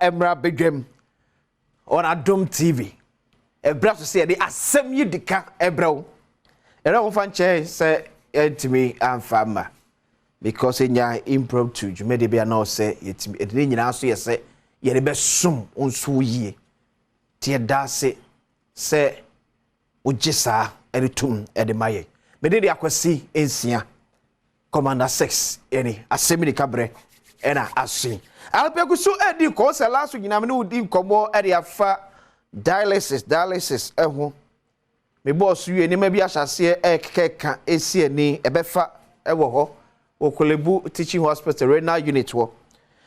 Emra Badwam on Adom TV. Ebra to say the Asem Yi Di Ka ebra. Era wo fan che say entimi amfama because enya impromptu dwuma de bia na say yetimi edine nyina so ye say ye de be sum onso yie tie da se ojisa editum edemaye me de akwasi ensia commander 6 eni Asem Yi Di Ka bre ena asin alpekusu edi ko se laso nyina me no di nkomo edi afa dialysis eho me boss yu eni ma bi ahase ekeka esi eni ebefa ewo ho okolebu teaching hospital renal unit wo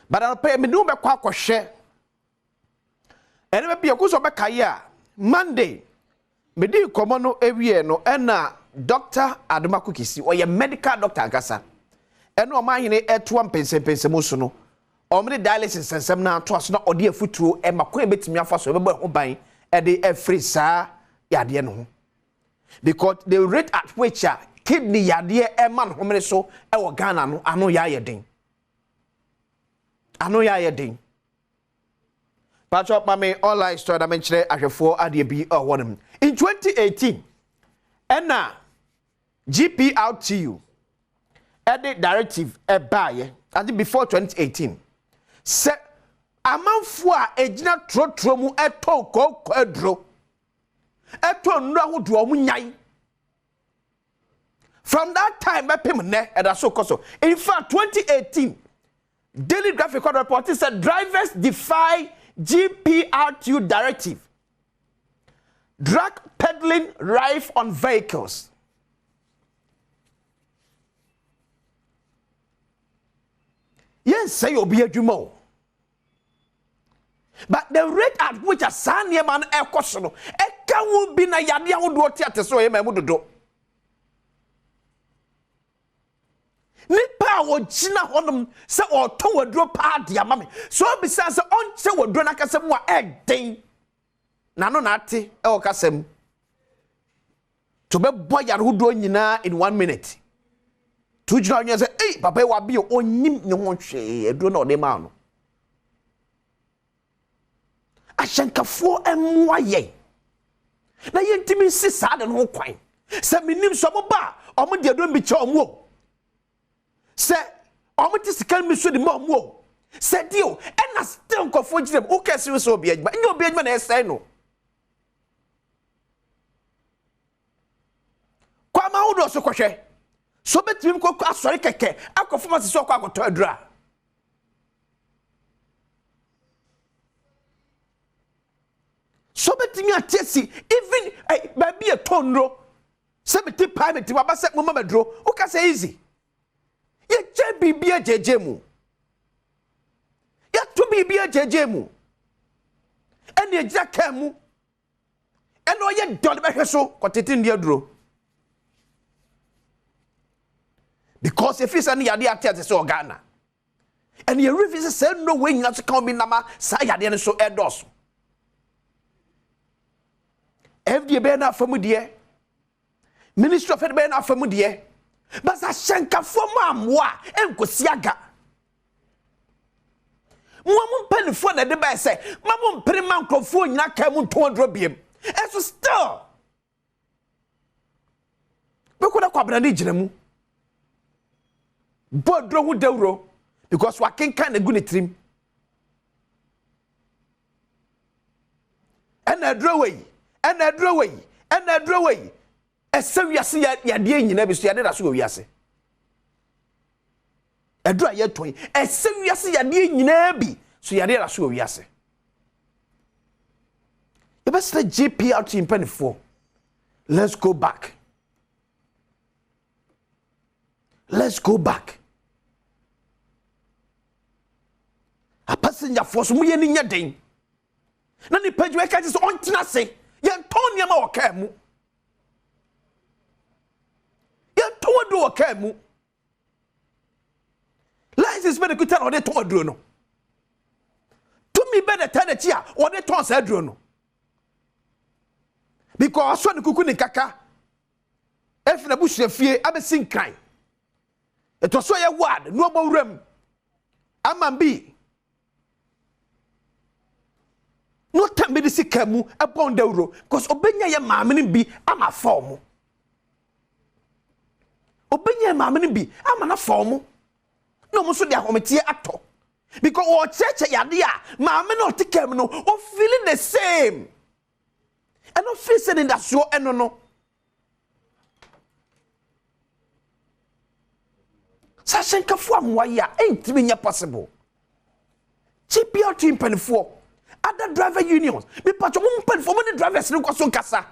but alpe me no be kwa akohwe eni ma bi akuso be kaye a Monday me di nkomo no ewie no ena Dr. Adom kisi oye medical doctor agasa eno o mahene eto ampensempense muso no omre dialysis sensem na to aso na ode afuturo e makon betimi afaso be ho ban e de efri saa yade no ho because the rate at which kidney yade e man homre so e wo Ghana no ano ya yeden patch up me online store na menchire ahwefo ade bi wonem in 2018 ena GPRTU edit directive baye and before 2018 se amanfo a ejina trotro mu eto kokwadro eto nra hodo omu nyai from that time epem ne edaso koso in fact 2018 Daily Graphic report said drivers defy GPRTU directive, drug peddling rife on vehicles. Yes, say you'll be a jumo. But the rate at which a son man a question, a can will be na yadia would do theatre so a would do. Nipa or China honum, so or two drop party, a mammy. So besides, on so would do like a some more egg thing. Nano nati, or casem. To be boy who do in 1 minute. Two juniors say, hey, Papa, what be your own nim no one say, do not the man. I shank a 4 and ye. Now, you intimate sad and whole quine. Send me name some bar, or my dear don't be charm wo. Say, or my tis can be so the mom wo. Said you, and I still confront them, okay, so be it, but no be man, I say no. Come out also, crochet. So bet him go sorry keke akofuma so kwa goto adura so bet me atesi even baby a tonro se beti private baba se mo madro o ka say easy ye je bibia jeje mu ya to bibia jeje mu ene egira ka mu ene o ye dole be hweso kotete ndi aduro. Because if it's any idea so Ghana. And your reviews said no way not to come in nama sayadi so edos. FDA be na famu die. Ministry of Health be na famu die. But sa shanka for mamwa enkosiaga. Mo pen for na de ba say, "Mamo mpere man krofo nyina ka mu 200 biem." Eso still. Be ko na kwabra ni gire mu. Bodro hu dewro because wa kenkan na guni trim and adro way esewiase ya de nyina bi so ya de da so wiase adro aye ton esewiase ya de nyina bi so ya de da so wiase e be say GPRT in 24. Let's go back. A passenger force mu ye ni nya den na ni page we ka just on tina se ye ton niam o ka mu ye ton do o ka mu license be the kuta o de ton duro no to me be the tell chi a o de ton sa duro no because so ni kuku ni kaka if na busu afie abesin kan eto so ye word no bo wram amambi si kamu ebon dawro because obenya ye maame ne bi ama form obenya maame ne bi ama na form no mo so de ahometie ato because o cheche yade a maame no tikam no o feeling the same and no feel saying that so eno no sashen kafu amwa ya entimi nya possible GPR team penfo other driver unions me patcho mo penfo mo drivers no kwaso kasa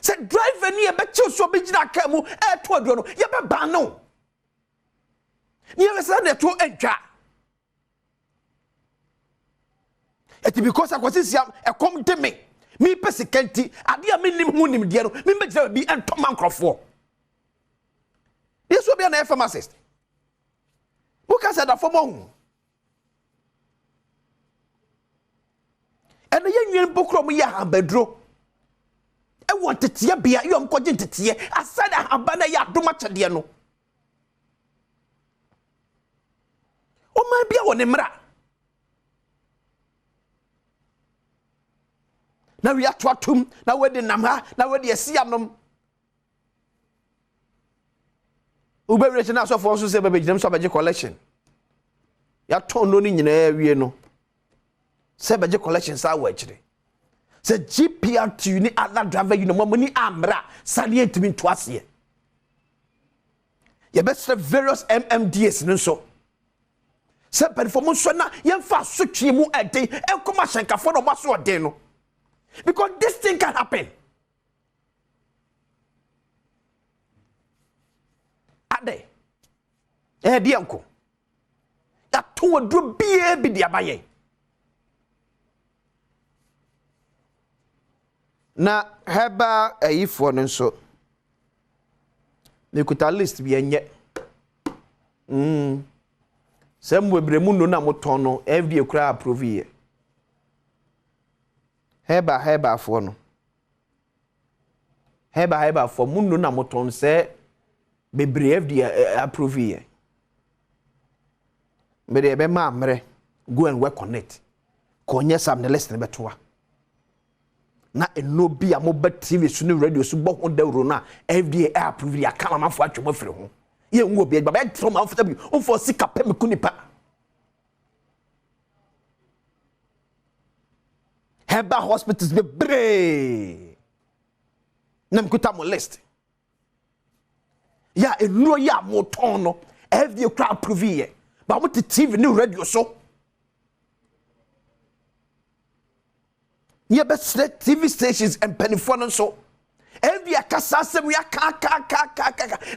say driver ni e be chill so be gina ka mu e to aduro no ye be ban no ni e say na to entwa et because akwasisia e kom de me pese kanti ade a menim hu nim de no me be gina bi entoma nkrofo this will be an pharmacist buka said that for mo and ye nwen bokrom ye habadro e won tetie bia yom koje tetie asada habana ya doma chede no o ma bia woni mra na wi atoatum na wedi nam ha na wedi asianom ube regional so for so say bebe ginem so beje collection ya ton no ni nyina wie no say beje collection sa wa kire say GPR to ni other driver you know money amra sane entimi to ase ye best various MMDs no so say performance so na ye fa so twi mu ade e koma shankafo no maso ode no because this thing can happen ade dianko ya to wadro bia bi dia baye na heba ayifo no nso mekuta list bi enye sem webremu no na moton no FDA kura approve ye heba fo no heba fo mu no na moton se bebre FDA approve ye me de be ma amre go and work on it ko nye sam ne list ne betoa na eno bi a moba TV so ne radio so bo ho dawro na FDA approve ya kala mafo atwom afire ho ye nwo bi baba tro ma fo tabi o fo sika pe me kunipa heba hospitals be bre nam kuta mo list ya eno ya moton no FDA kra approve ye ba mo TV ne radio so ye best TV stations and penifon so every akasa asem ya ka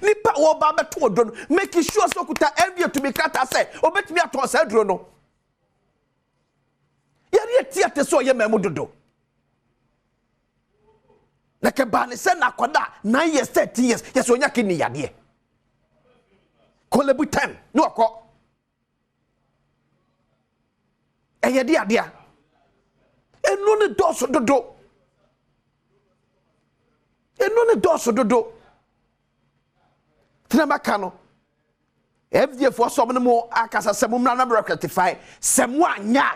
nipa wo ba beto odo no make sure so kuta every to be krata say obetimi aton sa duro no ye tiate so ye memu dodo na ke ba ne se na koda 9 years 30 years yes onya kini yade kolebu 10 no akọ eye dia dia eno ne doso dodo tena no FDF for some no akasa semum na number rectify semwa anya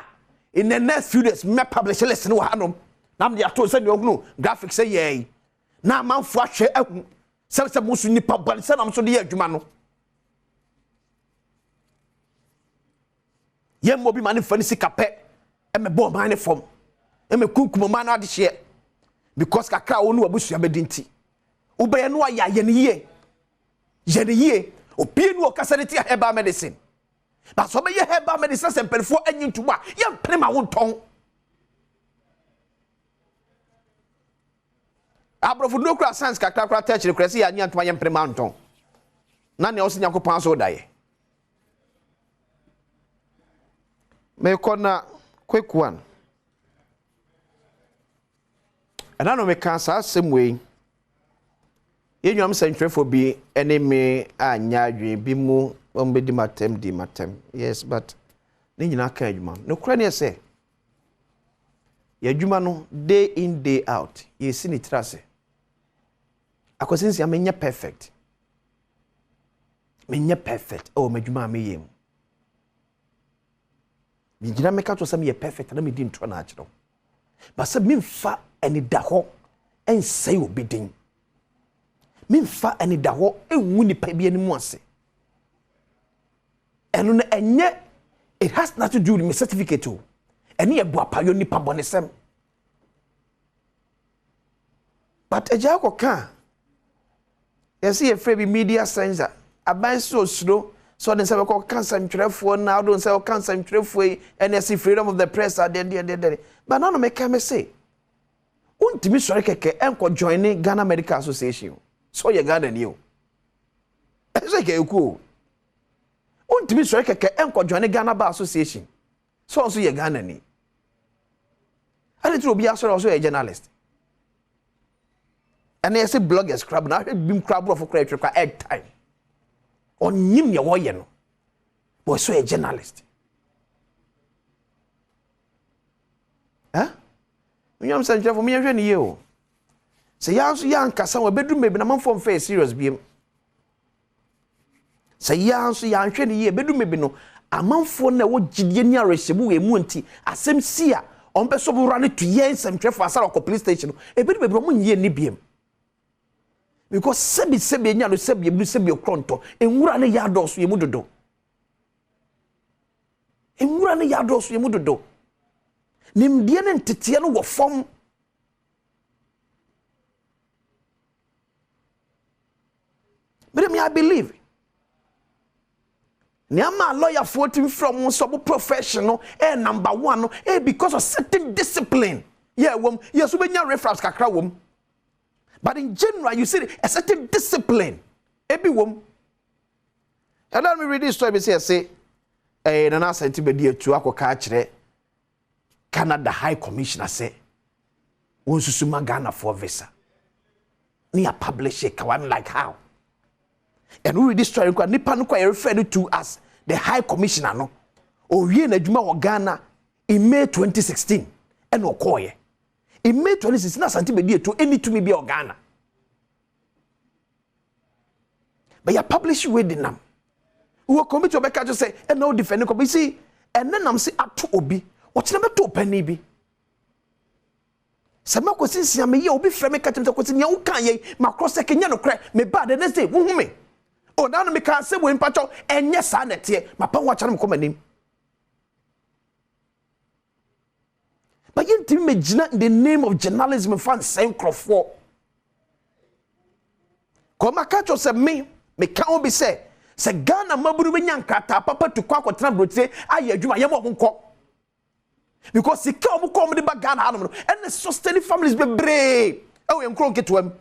in the next few days me publish list no hanom na me ato se no graphics say ye na manfo ahwe ahu se musu nipa bal se na so de adwuma no ye mo bi mane fani sika pe e me bo mane fom e me kunkum ma na ade hye because kakra wonu abusua bedinti ubeye no aya ye ne ye opie no okasaneti herbal medicine but so be herbal medicine sempelfo anyintuma ye prema wonton abrofo no kra science kakra touch request ya anyintuma ye prema wonton na ne osi nyakopan so daye me kona quick one and I know me cancer same way yenwam centrefo bi enemy anya adwen bi mu ombedi matem yes but ne nyina ka adwuma no kra ne say ye adwuma no day in day out ye si ni trase akosinsi amenya perfect oh madwuma ameyem mi gina me ka to say me perfect na me di ntro na akiro But say memfa any da ho ensay obi din. Memfa any da ho enwu nipa bi animu ase. Eno na enye it has nothing to do with my certificate o. Eni e bua payo nipa bonesem. But eja ko kan you see a free media sensor. Aban so slow. So then say we call cancer ntwerefo na don't say cancer ntwerefo and see freedom of the press at the. But now me can say. Untimi sori keke enko join Ghana Medical Association. So ye Ghana ni o. Ese ke ku. Untimi sori keke enko join Ghana Bar Association. So ye Ghana ni. And it will be also a journalist. And I say bloggers crab now bim crab for credit for egg time. On him your way no. But so a journalist. Huh? You am saying for me hwe ne ye o. Say ya so ya nkasa we bedrum be na man form face serious biem. Say ya so ya hwe ne ye bedrum be no amanfo na wo gidie ni aresebu we mu nti asem si a on be so bura ne to ye nsem twefo asara ko police station e bedrum be bro mu nye ni biem. Because sebi nya no sebi ebru sebi okronto enwura ne ya doso ye mu dodo. Enwura ne ya doso ye mu dodo. Nimdie ne ntete no wo fom. But me I believe. Niama lawyer 14 from some professional number 1 because of certain discipline. Yeah, yes we nya reference kakra wom. But in general, you see a certain discipline. Every woman. And let me read this story. Say, Nana Sentibedi to Ako Kachre, Canada High Commissioner say, Unsusuma Ghana for visa. Near publish it, I'm like how. And we read this story, Nipanuka referred to as the High Commissioner, no? Or Yen Ejuma Ghana in May 2016. And Okoye. In May 2016, na Santibedi to any to me be Ghana. But you publish with the name. We will come to Obeka to say, and no defending. You see, and then I'm say up to Obi. What's number 2 penny be? Sama question si ame ye obi frame katim to question ya ukan ye macross Kenya no cry me bad the next day wo hu me. O na no me kan say we mpacho enye sa na tie mapa wa cha no come anim. But you tell me in the name of journalism fan same crofo. Come catch us me can't be say Ghana maburu nya nkata papa to kwa kwatena brote aye adwuma ye mo nko. Because he come the back Ghana and the sustaining families be brave. Oh, we nkro get to him.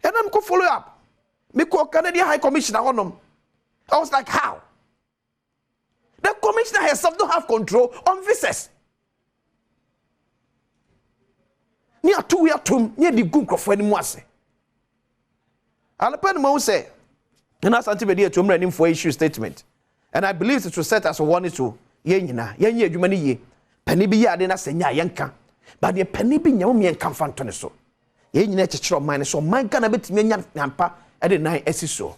And I'm go follow up. Me call Canadian High Commissioner on. I was like, how? The commissioner herself don't have control on visas. Near 2 years to near the good for any more. I'll pen mo say, and that's anti-media to him for issue statement. And I believe it was set as a warning to Yenina, Yenya, Jumani, Penny be yardina senya yanka, but the penny be young and come fan so. Yenina church mine, so mine can a bit me yampa at the night as so.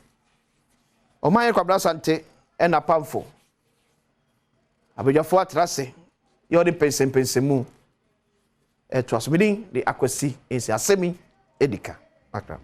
O my quabrasante and a pamfo. Abeja fo atrase ye odi pensemu it was within the accuracy is Asem Yi Di Ka makram